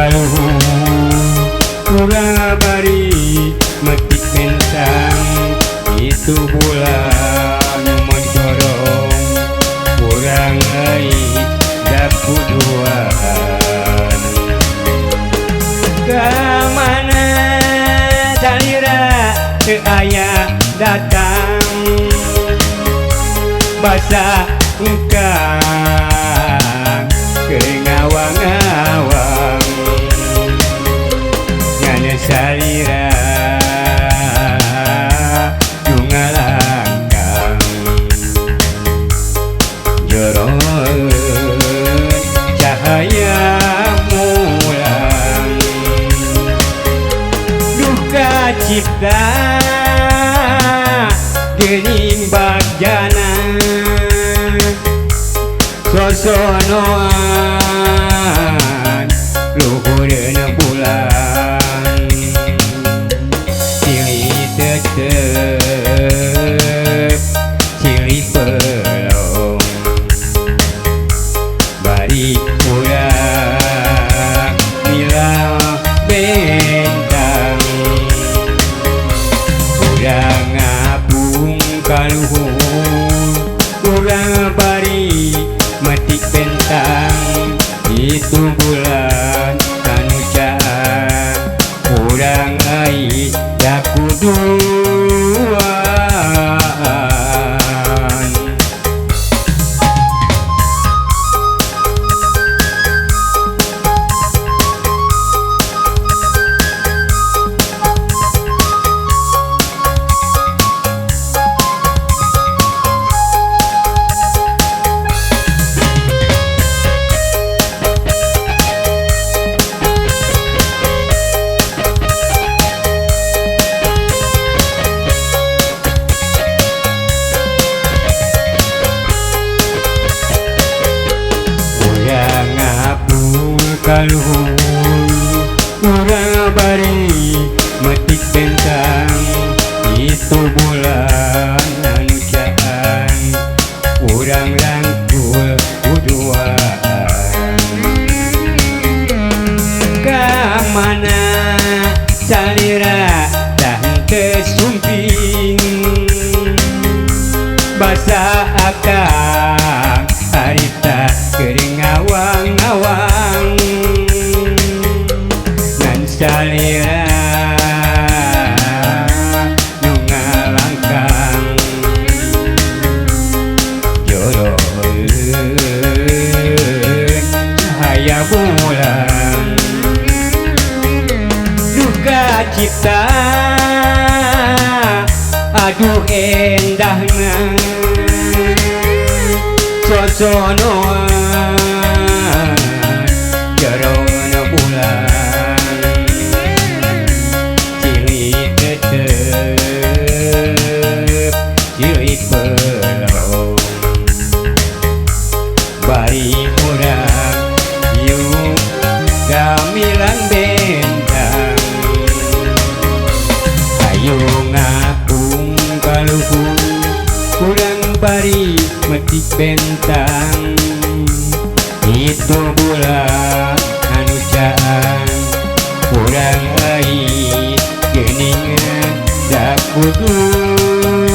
kaluhur kurang bari metik mentang itu bulan mencorong kurang air dapuduan kemana salira teu aya datang basa engkang ngawang-ngawang nyana salira nu ngalangkang joroeun cahaya mulang duka cipta geuning bagjana sosonoan luhureun bulan silih tetep silih pelong bari urang milah bentang urang ngapung kaluhur urang bari metik bentang itu bulan kanu caan urang ai dakuduan kaluhur urang bari metik bentang itu bulan anu caan urang rangkul uduaan kamana salira dan kesumping basa akang harita kering ngawang-ngawang ngan salira nu ngalangkang joroeun cahaya bulan duka cipta aduh endahna sosonoan joroeun bulan silih tetep silih pelong bari urang yuk gamilang bentang ayo ngapung kaluhur kurang bari metik bentang itu bulan anu caan kurang ai geuningan dakuduan